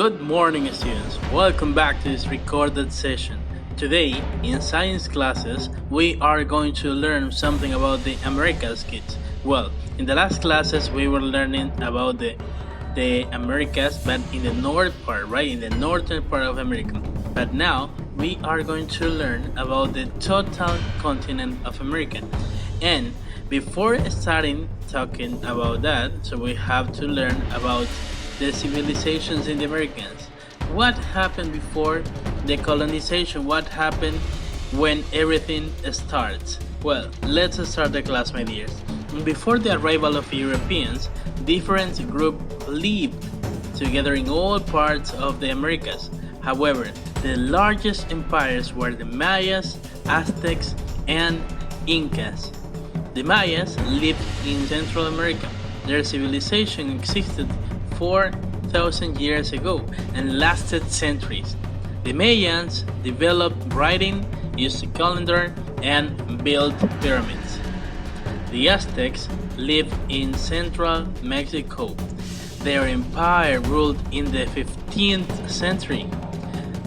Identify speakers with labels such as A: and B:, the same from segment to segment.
A: Good morning, students. Welcome back to this recorded session. Today, in science classes, we are going to learn something about the Americas, kids. Well, in the last classes, we were learning about the Americas, but in the north part, right? In the northern part of America. But now, we are going to learn about the total continent of America. And before starting talking about that, so we have to learn about the civilizations in the Americas. What happened before the colonization? What happened when everything starts? Well, let's start the class, my dears. Before the arrival of Europeans, different groups lived together in all parts of the Americas. However, the largest empires were the Mayas, Aztecs, and Incas. The Mayas lived in Central America. Their civilization existed 4,000 years ago and lasted centuries. The Mayans developed writing, used a calendar, and built pyramids. The Aztecs lived in central Mexico. Their empire ruled in the 15th century.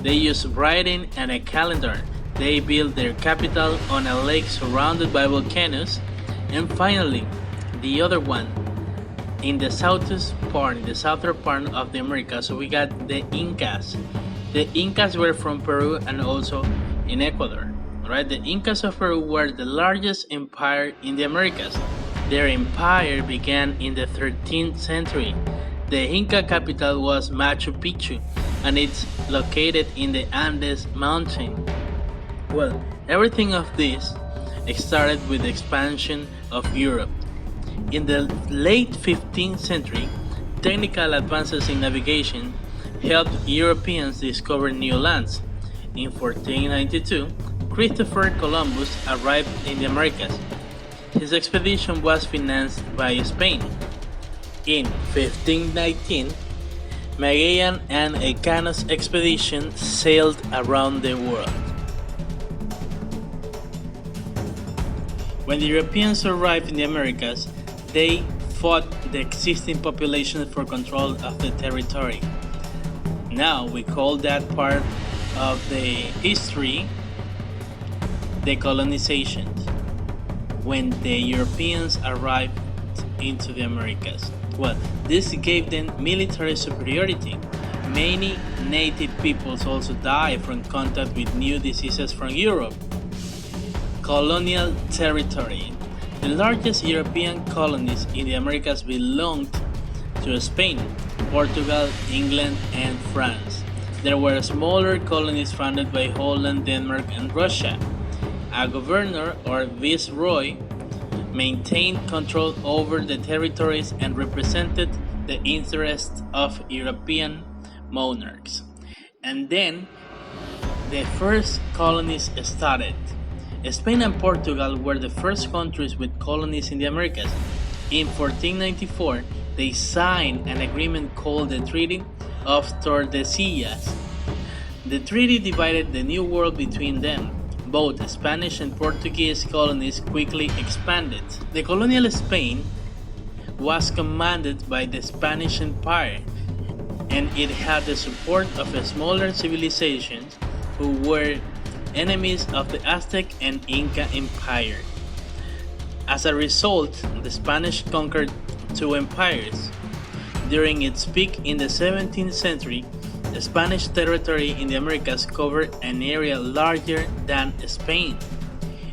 A: They used writing and a calendar. They built their capital on a lake surrounded by volcanoes. And finally, the other one, in the southern part of the Americas, so we got the Incas. The Incas were from Peru and also in Ecuador. Right? The Incas of Peru were the largest empire in the Americas. Their empire began in the 13th century. The Inca capital was Machu Picchu, and it's located in the Andes mountain. Well, everything of this started with the expansion of Europe. In the late 15th century, technical advances in navigation helped Europeans discover new lands. In 1492, Christopher Columbus arrived in the Americas. His expedition was financed by Spain. In 1519, Magellan and Elcano's expedition sailed around the world. When the Europeans arrived in the Americas, they fought the existing population for control of the territory. Now we call that part of the history the colonization, when the Europeans arrived into the Americas. Well, this gave them military superiority. Many native peoples also died from contact with new diseases from Europe. Colonial territory. The largest European colonies in the Americas belonged to Spain, Portugal, England, and France. There were smaller colonies founded by Holland, Denmark, and Russia. A governor or viceroy maintained control over the territories and represented the interests of European monarchs. And then the first colonies started. Spain and Portugal were the first countries with colonies in the Americas. In 1494, they signed an agreement called the Treaty of Tordesillas. The treaty divided the New World between them. Both Spanish and Portuguese colonies quickly expanded. The colonial Spain was commanded by the Spanish Empire, and it had the support of smaller civilizations who were enemies of the Aztec and Inca Empire. As a result, the Spanish conquered two empires. During its peak in the 17th century, the Spanish territory in the Americas covered an area larger than Spain.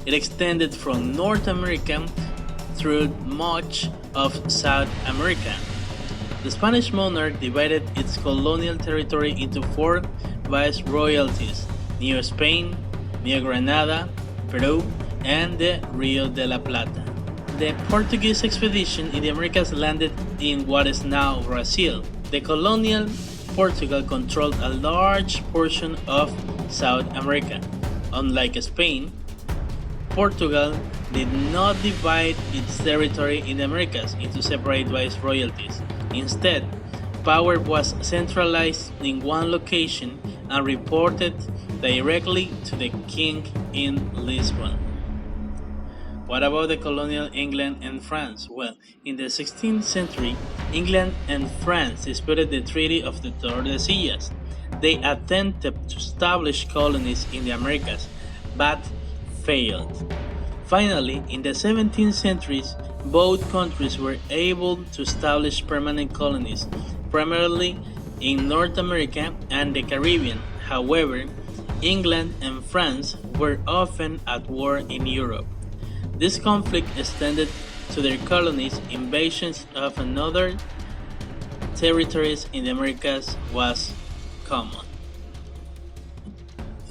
A: It extended from North America through much of South America. The Spanish monarch divided its colonial territory into four viceroyalties: New Spain, New Granada, Peru, and the Rio de la Plata. The Portuguese expedition in the Americas landed in what is now Brazil. The colonial Portugal controlled a large portion of South America. Unlike Spain, Portugal did not divide its territory in the Americas into separate viceroyalties. Instead, power was centralized in one location and reported directly to the king in Lisbon. What about the colonial England and France? Well, in the 16th century, England and France disputed the Treaty of the Tordesillas. They attempted to establish colonies in the Americas, but failed. Finally, in the 17th century, both countries were able to establish permanent colonies, primarily in North America and the Caribbean. However, England and France were often at war in Europe. This conflict extended to their colonies. Invasions of another territories in the Americas was common.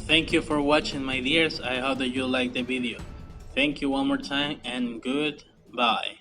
A: Thank you for watching, my dears. I hope that you liked the video. Thank you one more time and goodbye.